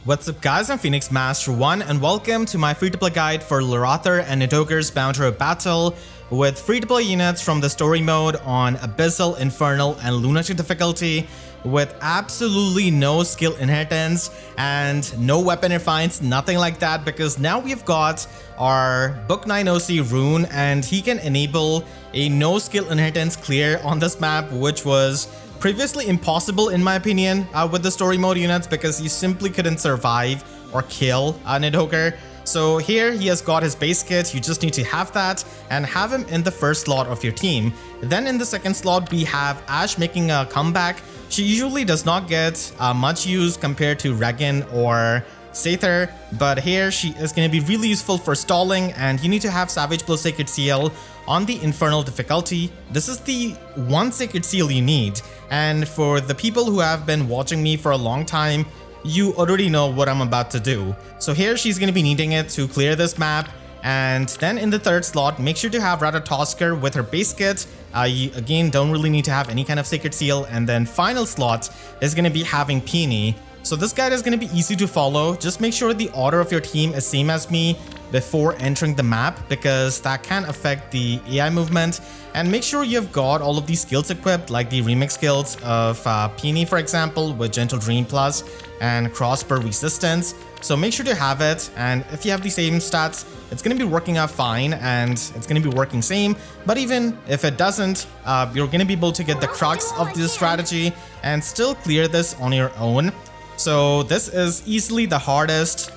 What's up guys, I'm Phoenix Master 1 and welcome to my free-to-play guide for Laeradr Nidhoggr's Boundary Battle with free-to-play units from the story mode on Abyssal, Infernal and Lunatic difficulty with absolutely no skill inheritance and no weapon refines, nothing like that, because now we've got our Book 9 OC Rune and he can enable a no skill inheritance clear on this map, which was previously impossible in my opinion with the story mode units because you simply couldn't survive or kill Nidhoggr. So here he has got his base kit, you just need to have that and have him in the first slot of your team. Then in the second slot we have Ashe making a comeback. She usually does not get much use compared to Regin or Sather, but here she is going to be really useful for stalling, and you need to have Savage plus Sacred Seal on the Infernal difficulty. This is the one Sacred Seal you need, and for the people who have been watching me for a long time, you already know what I'm about to do. So here she's going to be needing it to clear this map. And then in the third slot, make sure to have Ratatoskr with her base kit. You again don't really need to have any kind of Sacred Seal. And then final slot is going to be having Peony. So this guide is going to be easy to follow. Just make sure the order of your team is same as me before entering the map, because that can affect the AI movement. And make sure you've got all of these skills equipped, like the remix skills of Peony, for example, with Gentle Dream Plus and Crossbow Resistance. So make sure to have it, and if you have the same stats, it's going to be working out fine and it's going to be working same. But even if it doesn't, you're going to be able to get the crux of this strategy and still clear this on your own. So this is easily the hardest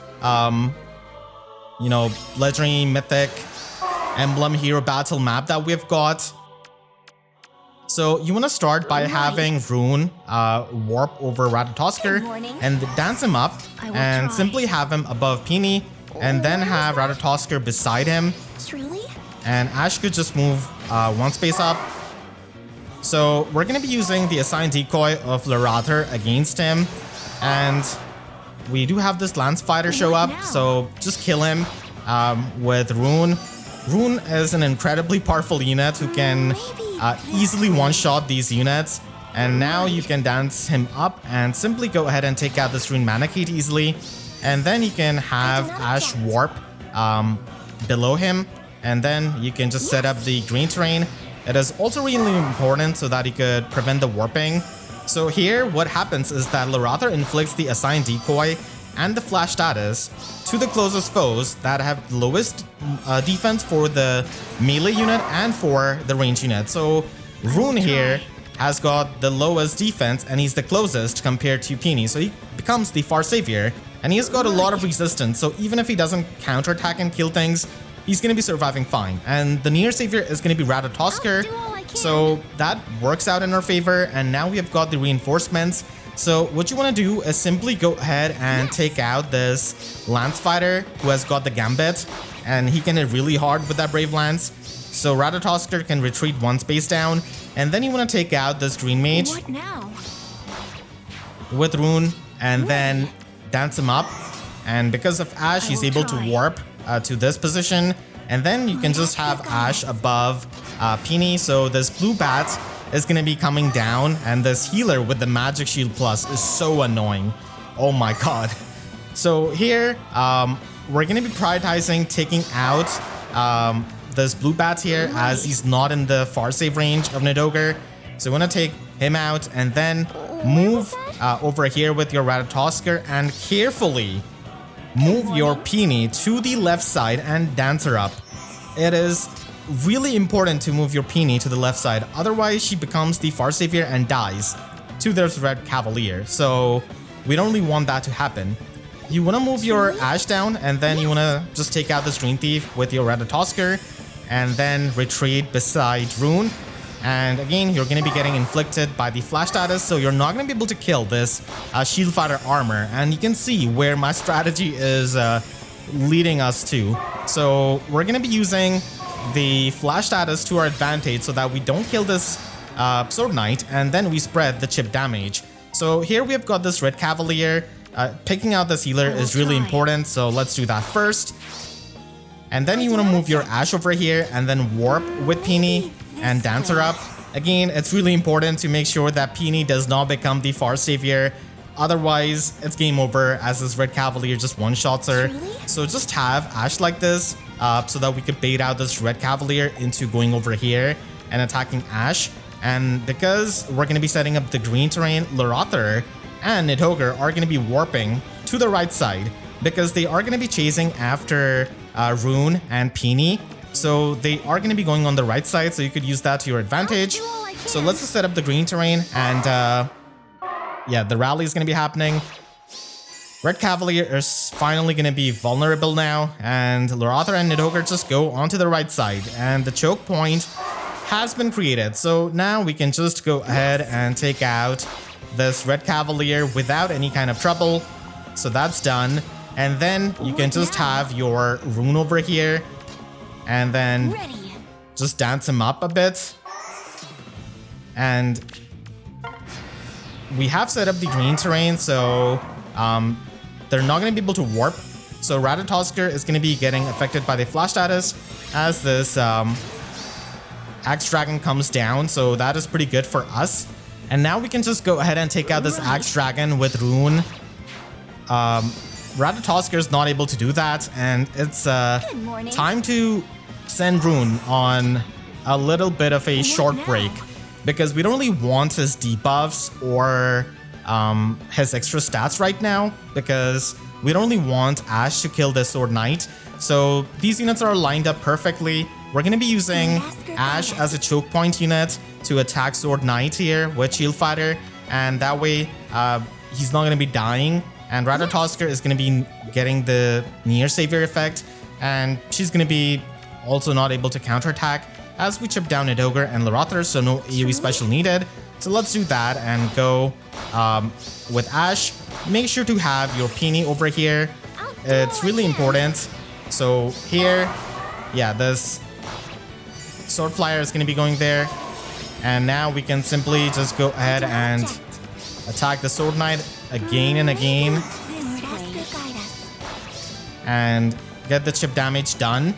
legendary, mythic, emblem hero battle map that we've got. So you want to start by having Rune warp over Ratatoskr and dance him up and simply have him above Peony, and then have Ratatoskr beside him. And Ashe could just move one space up. So we're going to be using the assigned decoy of Laeradr against him. And we do have this Lance Fighter show up, so just kill him with Rune. Rune is an incredibly powerful unit who can easily one-shot these units. And now you can dance him up and simply go ahead and take out this Rune Manakite easily. And then you can have Ashe warp below him. And then you can just set up the green terrain. It is also really important so that you could prevent the warping. So here what happens is that Laeradr inflicts the assigned decoy and the flash status to the closest foes that have the lowest defense for the melee unit and for the range unit. So Rune here has got the lowest defense and he's the closest compared to Peony, so he becomes the far savior, and he has got a lot of resistance, so even if he doesn't counterattack and kill things, he's going to be surviving fine. And the near savior is going to be Ratatoskr, so that works out in our favor. And now we have got the reinforcements. So what you want to do is simply go ahead and take out this Lance Fighter who has got the Gambit, and he can hit really hard with that Brave Lance. So Ratatoskr can retreat one space down, and then you want to take out this Green Mage with Rune and then dance him up. And because of Ashe, he's able to warp to this position, and then you can just have Ashe above Peony. So this blue bat is going to be coming down, and this healer with the magic shield plus is so annoying. Oh my god. So here we're going to be prioritizing taking out this blue bat here, as he's not in the far save range of Nidhoggr. So we want to take him out and then move over here with your Ratatoskr and carefully move your Peony to the left side and dance her up. It is really important to move your Peony to the left side, otherwise she becomes the far savior and dies to this Red Cavalier. So we don't really want that to happen. You want to move your Ashe down, and then you want to just take out this Green Thief with your Ratatoskr and then retreat beside Rune. And again, you're going to be getting inflicted by the flash status, so you're not going to be able to kill this Shield Fighter armor. And you can see where my strategy is leading us to. So we're going to be using the flash status to our advantage so that we don't kill this Sword Knight, and then we spread the chip damage. So here we have got this Red Cavalier. Picking out this healer is really important, so let's do that first. And then you want to move your Ashe over here and then warp with Peony and dance her up. Again, it's really important to make sure that Peony does not become the far savior Otherwise, it's game over as this Red Cavalier just one-shots her. So just have Ash like this so that we could bait out this Red Cavalier into going over here and attacking Ash. And because we're going to be setting up the green terrain, Laeradr and Nidhoggr are going to be warping to the right side because they are going to be chasing after Rune and Peony. So they are going to be going on the right side, so you could use that to your advantage. So let's just set up the green terrain and yeah, the rally is going to be happening. Red Cavalier is finally going to be vulnerable now, and Laeradr and Nidhoggr just go onto the right side, and the choke point has been created. So now we can just go ahead and take out this Red Cavalier without any kind of trouble. So that's done. And then you can just have your Rune over here, and then just dance him up a bit. And we have set up the green terrain, so they're not going to be able to warp. So Ratatoskr is going to be getting affected by the flash status as this Axe Dragon comes down, so that is pretty good for us. And now we can just go ahead and take out this Axe Dragon with Rune. Ratatoskr is not able to do that, and it's time to send Rune on a little bit of a short break. Because we don't really want his debuffs or his extra stats right now, because we don't really want Ash to kill this Sword Knight. So these units are lined up perfectly. We're going to be using Ash as a choke point unit to attack Sword Knight here with Shield Fighter, and that way he's not going to be dying. And Ratatoskr is going to be getting the Near Savior effect, and she's going to be also not able to counterattack as we chip down Nidhoggr and Laeradr, so no AoE special needed. So let's do that and go with Ash. Make sure to have your Peony over here. It's really important. So here, yeah, this Sword Flyer is going to be going there. And now we can simply just go ahead and attack the Sword Knight again and again. And get the chip damage done.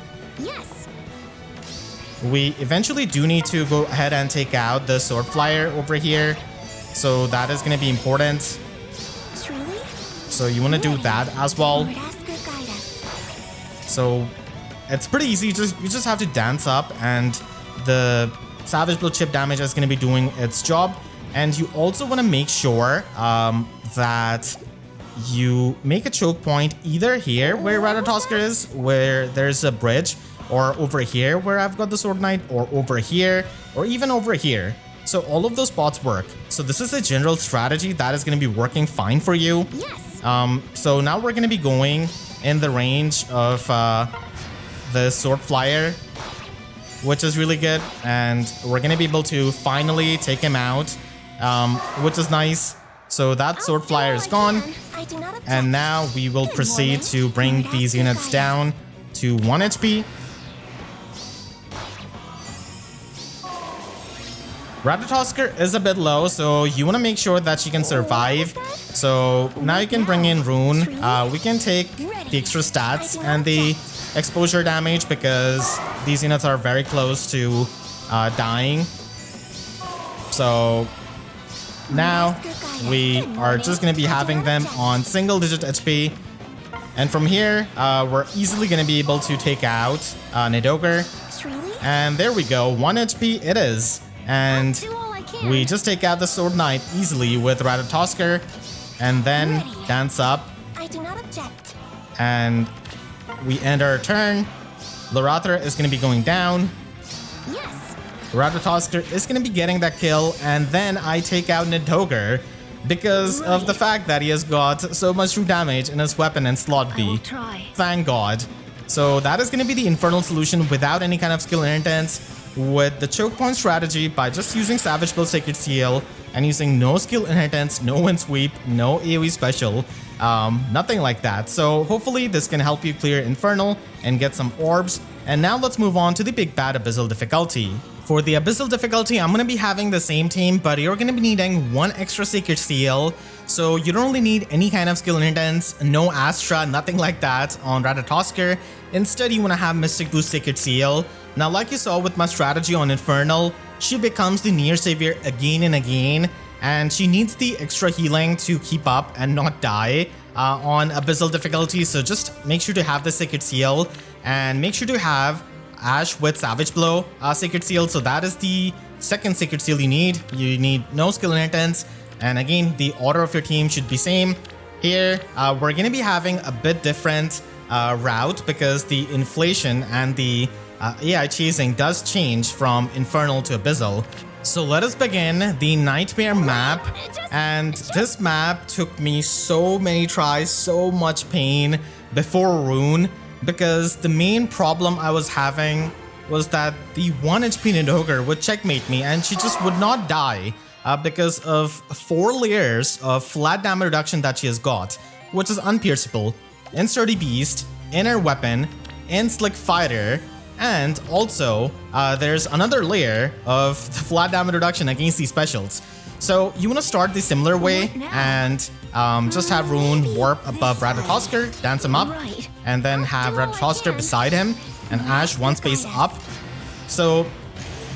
We eventually do need to go ahead and take out the Sword Flyer over here. So that is going to be important. So you want to do that as well. So it's pretty easy. You just have to dance up, and the Savage Blow chip damage is going to be doing its job. And you also want to make sure that you make a choke point either here where Ratatoskr is, where there's a bridge, or over here where I've got the Sword Knight, or over here, or even over here. So all of those spots work. So this is a general strategy that is going to be working fine for you. So now we're going to be going in the range of the Sword Flyer, which is really good. And we're going to be able to finally take him out, which is nice. So that Sword Flyer is gone. And now we will proceed to bring these units down to 1 HP. Ratatoskr is a bit low, so you want to make sure that she can survive. So now you can bring in Rune. We can take the extra stats and the exposure damage because these units are very close to dying. So now we are just going to be having them on single-digit HP. And from here, we're easily going to be able to take out Nidhoggr. And there we go, 1 HP it is. And we just take out the Sword Knight easily with Ratatoskr, and then dance up. And we end our turn. Laeradr is going to be going down. Ratatoskr is going to be getting that kill, and then I take out Nidhoggr because of the fact that he has got so much true damage in his weapon and slot B. Thank God. So that is going to be the Infernal solution without any kind of skill inheritance, with the choke point strategy by just using Savage Blow Sacred Seal and using no skill inheritance, no wind sweep, no AoE special, nothing like that. So hopefully this can help you clear Infernal and get some orbs. And now let's move on to the big bad Abyssal difficulty. For the Abyssal difficulty, I'm going to be having the same team, but you're going to be needing 1 extra Sacred Seal. So you don't really need any kind of skill inheritance, no Astra, nothing like that on Ratatoskr. Instead, you want to have Mystic Boost Sacred Seal. Now, like you saw with my strategy on Infernal, she becomes the Near Savior again and again. and she needs the extra healing to keep up and not die on Abyssal difficulty. So just make sure to have the Sacred Seal, and make sure to have Ash with Savage Blow Sacred Seal. So that is the second Sacred Seal you need. You need no skill inheritance, and again, the order of your team should be same. Here, we're going to be having a bit different route because the inflation and the AI chasing does change from Infernal to Abyssal. So let us begin the Nightmare map, and this map took me so many tries, so much pain before Rune, because the main problem I was having was that the 1 HP Nidhoggr would checkmate me and she just would not die because of 4 layers of flat damage reduction that she has got, which is unpierceable, in Sturdy Beast, Inner Weapon, in Slick Fighter, and also there's another layer of the flat damage reduction against these specials. So you want to start the similar way and just have Rune warp above Ratatoskr, dance him up, and then have Ratatoskr beside him and Ash 1 space up. So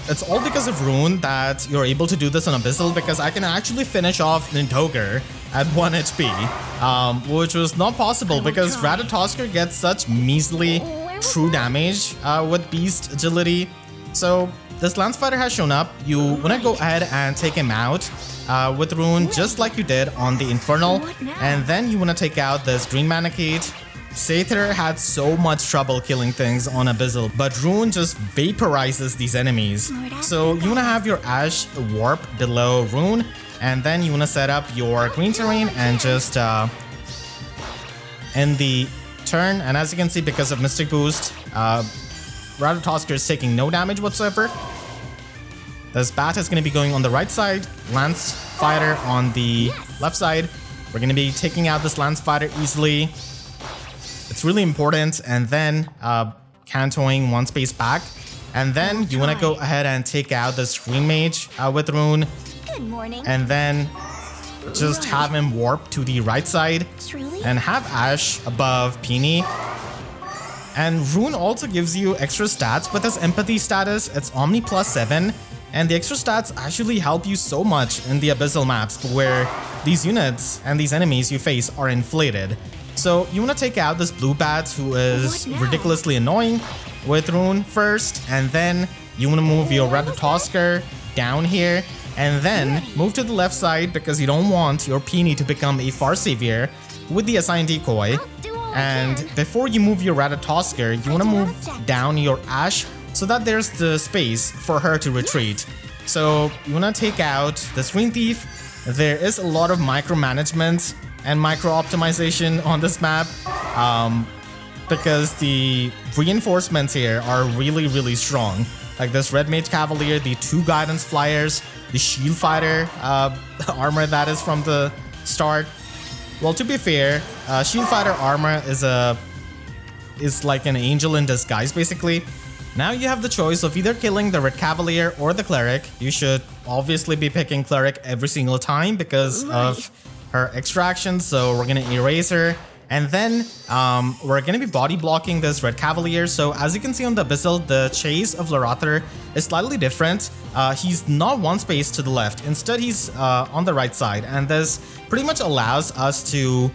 it's all because of Rune that you're able to do this on Abyssal, because I can actually finish off Nidhoggr at 1 HP, which was not possible because Ratatoskr gets such measly true damage with Beast Agility. So this Lance Fighter has shown up. You want to go ahead and take him out with Rune, just like you did on the Infernal, and then you want to take out this Green Manacade. Sather had so much trouble killing things on Abyssal, but Rune just vaporizes these enemies. So you want to have your Ash warp below Rune, and then you want to set up your green terrain and just end the turn. And as you can see, because of Mystic Boost, Ratatoskr is taking no damage whatsoever. This Bat is going to be going on the right side, Lance Fighter on the left side. We're going to be taking out this Lance Fighter easily. It's really important. And then cantoing 1 space back. And then you want to go ahead and take out this Green Mage with Rune. Good morning. And then just have him warp to the right side and have Ash above Peony. And Rune also gives you extra stats with his empathy status. It's Omni +7, and the extra stats actually help you so much in the Abyssal maps where these units and these enemies you face are inflated. So you want to take out this Blue Bat, who is ridiculously annoying, with Rune first, and then you want to move your Ratatoskr down here, and then move to the left side because you don't want your Peony to become a Far Savior with the assigned decoy. And before you move your Ratatoskr, you want to move down your Ash so that there's the space for her to retreat. So you want to take out the Screen Thief. There is a lot of micromanagement and micro-optimization on this map because the reinforcements here are really strong. Like this Red Mage Cavalier, the 2 Guidance Flyers, the Shield Fighter armor that is from the start. Well, to be fair, Shield Fighter armor is like an angel in disguise, basically. Now you have the choice of either killing the Red Cavalier or the Cleric. You should obviously be picking Cleric every single time because of her extraction, so we're gonna erase her. And then we're gonna be body blocking this Red Cavalier. So as you can see on the Abyssal, the chase of Laeradr is slightly different. He's not 1 space to the left. Instead, he's on the right side. And this pretty much allows us to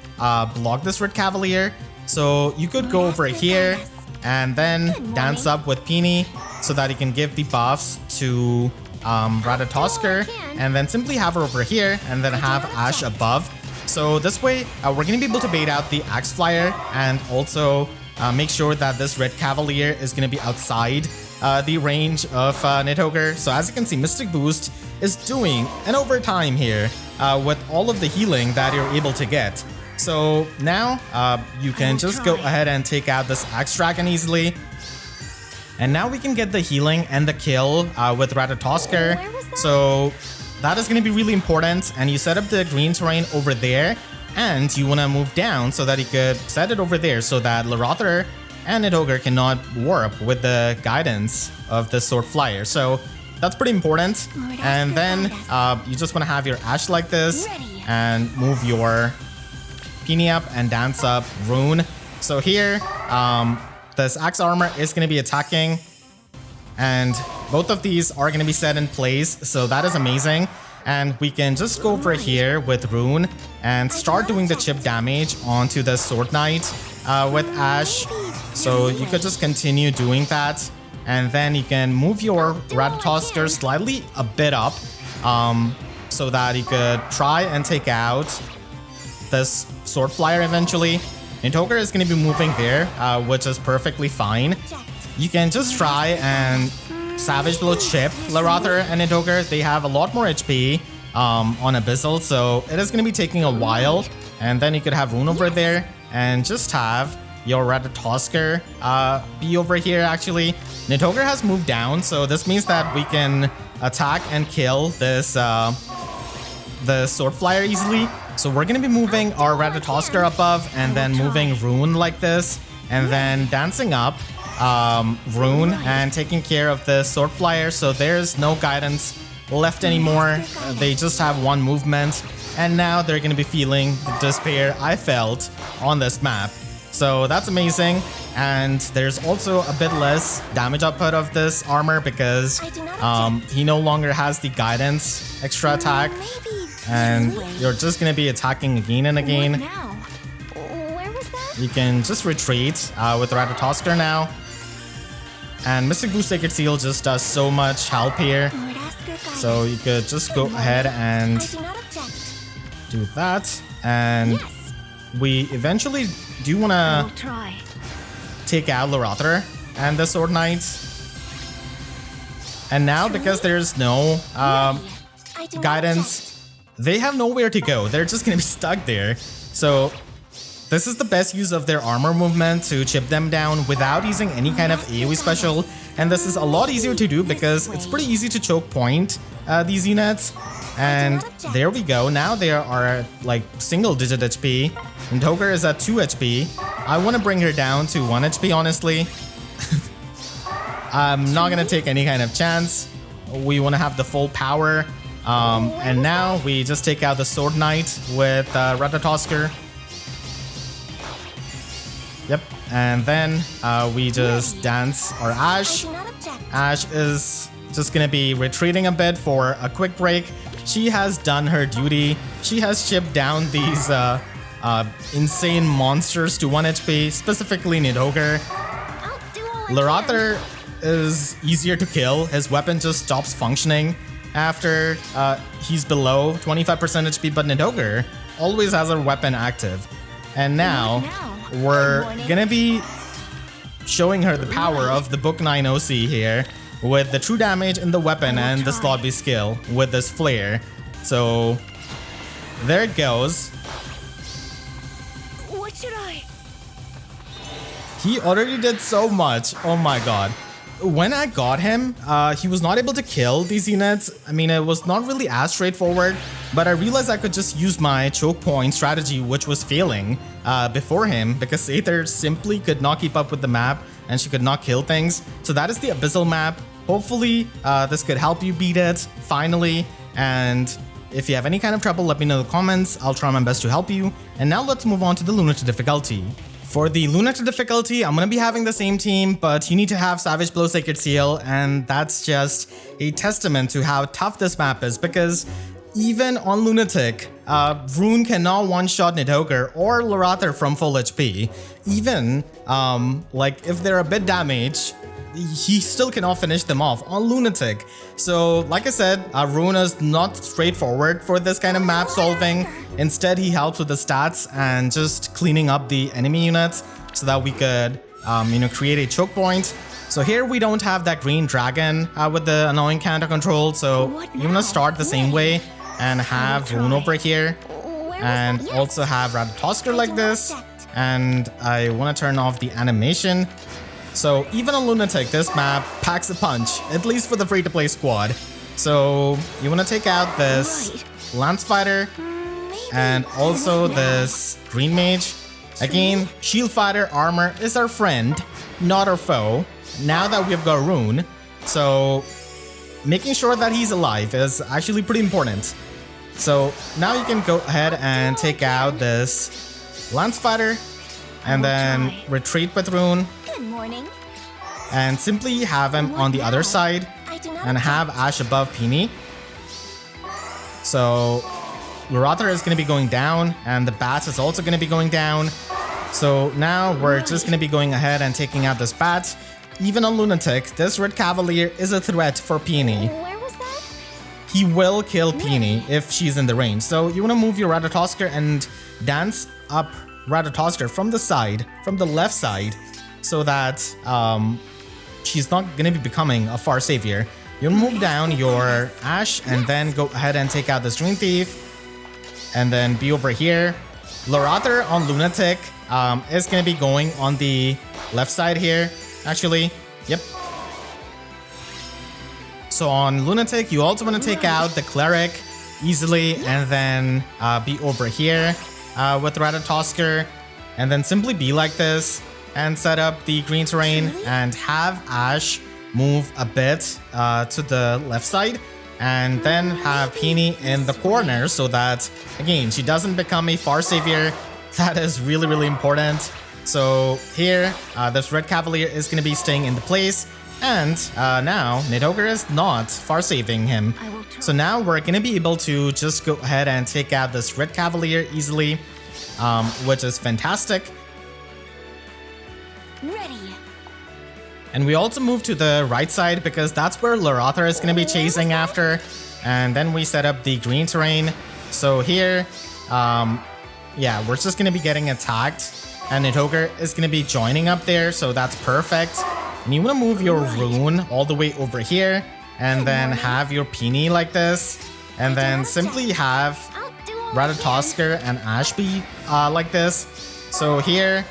block this Red Cavalier. So you could go over here and then dance up with Peony so that he can give the buffs to Ratatoskr, and then simply have her over here and then have Ash above. So this way, we're going to be able to bait out the Axe Flyer and also make sure that this Red Cavalier is going to be outside the range of Nidhoggr. So as you can see, Mystic Boost is doing an overtime here with all of the healing that you're able to get. So now you can just go ahead and take out this Axe Dragon easily. And now we can get the healing and the kill with Ratatoskr. So that is going to be really important. And you set up the green terrain over there, and you want to move down so that you could set it over there so that Laeradr and Nidhoggr cannot warp with the guidance of the Sword Flyer. So that's pretty important. And then you just want to have your Ash like this and move your Peony up and dance up Rune. So here, this Axe Armor is going to be attacking, and both of these are going to be set in place, so that is amazing. And we can just go over here with Rune and start doing the chip damage onto the Sword Knight with Ash. So you could just continue doing that. And then you can move your Ratatoskr slightly a bit up so that you could try and take out this Sword Flyer eventually. Nidhoggr is going to be moving there, which is perfectly fine. You can just try and Savage Blow chip Laeradr and Nidhoggr. They have a lot more HP on Abyssal, so it is going to be taking a while. And then you could have Rune over there and just have your Ratatoskr be over here actually. Nidhoggr has moved down, so this means that we can attack and kill this the Sword Flyer easily. So we're going to be moving our Ratatoskr above and then moving Rune like this, and then dancing up Rune and taking care of the Sword Flyer. So there's no guidance left anymore. They just have one movement, and now they're going to be feeling the despair I felt on this map. So that's amazing. And there's also a bit less damage output of this armor because he no longer has the guidance extra attack, and you're just going to be attacking again and again. You can just retreat with Ratatoskr now. And Mystic Boost Sacred Seal just does so much help here. So you could just go ahead and do that. And we eventually do want to take out Laeradr and the Sword Knight. And now, because there's no guidance, they have nowhere to go. They're just going to be stuck there. So this is the best use of their armor movement to chip them down without using any kind of AoE special. And this is a lot easier to do because it's pretty easy to choke point these units. And there we go. Now they are at like single digit HP. Nidhoggr is at 2 HP. I want to bring her down to 1 HP, honestly. I'm not going to take any kind of chance. We want to have the full power. And now we just take out the Sword Knight with Ratatoskr. Yep, and then we just dance our Ash. Ash is just gonna be retreating a bit for a quick break. She has done her duty. She has chipped down these insane monsters to 1 HP, specifically Nidhoggr. Laeradr is easier to kill. His weapon just stops functioning after he's below 25% HP, but Nidhoggr always has her weapon active. And now we're gonna be showing her the power of the Book 9 OC here with the true damage in the weapon and the slot B skill with this flare. So there it goes. What should I? He already did so much. Oh my god. When I got him, he was not able to kill these units. I mean, it was not really as straightforward, but I realized I could just use my choke point strategy, which was failing before him because Aether simply could not keep up with the map and she could not kill things. So that is the Abyssal map. Hopefully, this could help you beat it, finally. And if you have any kind of trouble, let me know in the comments. I'll try my best to help you. And now let's move on to the Lunatic difficulty. For the Lunatic difficulty, I'm going to be having the same team, but you need to have Savage Blow Sacred Seal, and that's just a testament to how tough this map is, because even on Lunatic, Rune cannot one-shot Nidhoggr or Laeradr from full HP. Even, like, if they're a bit damaged, he still cannot finish them off on Lunatic. So, like I said, Rune is not straightforward for this kind of map solving. Instead, he helps with the stats and just cleaning up the enemy units so that we could, create a choke point. So here we don't have that green dragon with the annoying counter control. So you want to start the same way and have Rune over here, and also have Ratatoskr like this. And I want to turn off the animation. So even on Lunatic, this map packs a punch, at least for the free-to-play squad. So you want to take out this Lance Fighter and also this Green Mage. Again, Shield Fighter armor is our friend, not our foe, now that we've got Rune. So making sure that he's alive is actually pretty important. So now you can go ahead and take out this Lance Fighter and then retreat with Rune. Good morning. And simply have him on the other side and have Ash above Peony. So Laeradr is going to be going down, and the bat is also going to be going down. So now we're just going to be going ahead and taking out this bat. Even on Lunatic, this Red Cavalier is a threat for Peony. Where was that? He will kill Peony if she's in the range. So you want to move your Ratatoskr and dance up Ratatoskr from the side, from the left side, so that she's not going to be becoming a far savior. You'll move down your Ash and then go ahead and take out this Dream Thief. And then be over here. Laeradr on Lunatic is going to be going on the left side here. Actually, yep. So on Lunatic, you also want to take out the Cleric easily and then be over here with Ratatoskr. And then simply be like this and set up the green terrain and have Ash move a bit to the left side. And then have Peony in the corner so that, again, she doesn't become a far savior. That is really, really important. So here, this Red Cavalier is going to be staying in the place. And now, Nidhoggr is not far saving him. So now we're going to be able to just go ahead and take out this Red Cavalier easily, which is fantastic. Ready. And we also move to the right side because that's where Laeradr is going to be chasing after. And then we set up the green terrain. So here, yeah, we're just going to be getting attacked. And Nidhoggr is going to be joining up there. So that's perfect. And you want to move your Rune all the way over here. And then have your Peony like this. And then simply have Ratatoskr and Ash be like this. So here,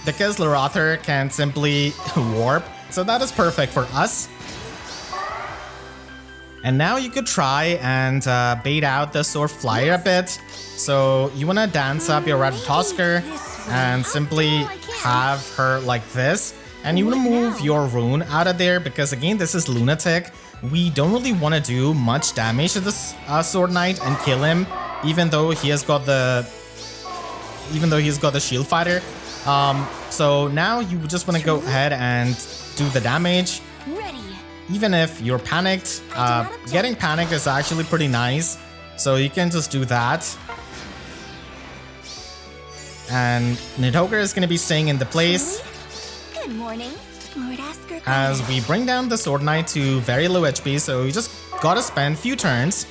because Laeradr can simply warp, so that is perfect for us. And now you could try and bait out the Sword Flyer a bit. So you want to dance up your Ratatoskr and simply have her like this. And you want to move your Rune out of there because, again, this is Lunatic. We don't really want to do much damage to this Sword Knight and kill him, even though he has got the Shield Fighter. So now you just want to go ahead and do the damage. Ready. Even if you're panicked, getting panicked is actually pretty nice. So you can just do that. And Nidhoggr is going to be staying in the place. Good morning. As we bring down the Sword Knight to very low HP. So you just gotta spend a few turns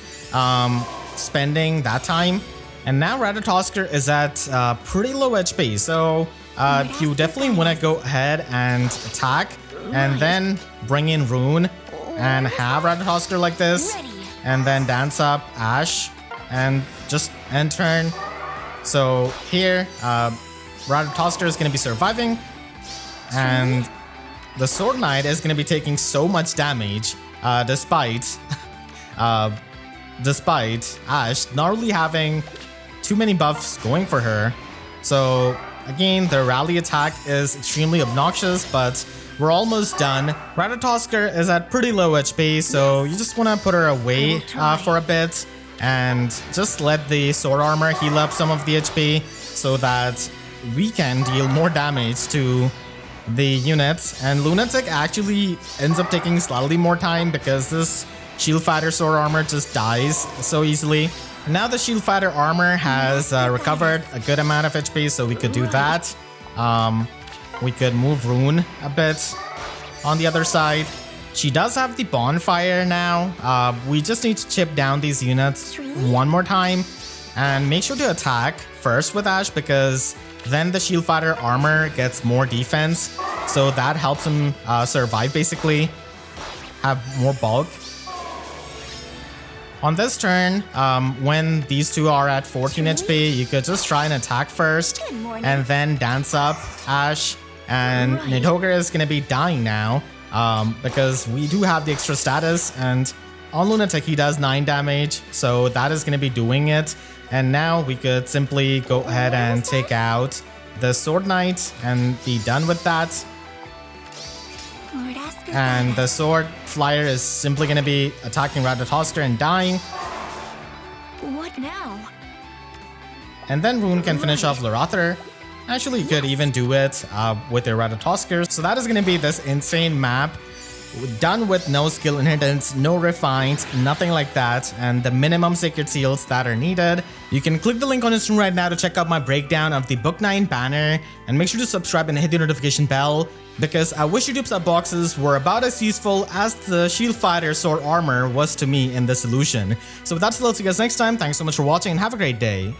spending that time. And now Ratatoskr is at pretty low HP, so you definitely want to go ahead and attack and then bring in Rune and have Ratatoskr like this and then dance up Ash and just end turn. So here, Ratatoskr is going to be surviving and the Sword Knight is going to be taking so much damage despite Ash not really having too many buffs going for her. So again, the rally attack is extremely obnoxious, but we're almost done. Ratatoskr is at pretty low HP, so you just want to put her away for a bit and just let the sword armor heal up some of the HP so that we can deal more damage to the units. And Lunatic actually ends up taking slightly more time because this Shield Fighter sword armor just dies so easily. Now the Shield Fighter armor has recovered a good amount of HP, so we could do that. We could move Rune a bit on the other side. She does have the bonfire now. We just need to chip down these units one more time and make sure to attack first with Ash because then the Shield Fighter armor gets more defense. So that helps him survive basically, have more bulk. On this turn, when these two are at 14 HP, you could just try and attack first and then dance up Ash. And Nidhoggr is going to be dying now because we do have the extra status. And on Lunatic, he does 9 damage. So that is going to be doing it. And now we could simply go ahead and take out the Sword Knight and be done with that. And the Sword Flyer is simply going to be attacking Ratatoskr and dying. What now? And then Rune can finish off Laeradr. Actually, you could even do it with your Ratatoskr. So that is going to be this insane map. done with no skill inheritance, no refines, nothing like that, and the minimum sacred seals that are needed. You can click the link on the screen right now to check out my breakdown of the Book 9 banner, and make sure to subscribe and hit the notification bell, because I wish YouTube sub boxes were about as useful as the Shield Fighter Sword Armor was to me in this solution. So with that, I'll see you guys next time. Thanks so much for watching and have a great day.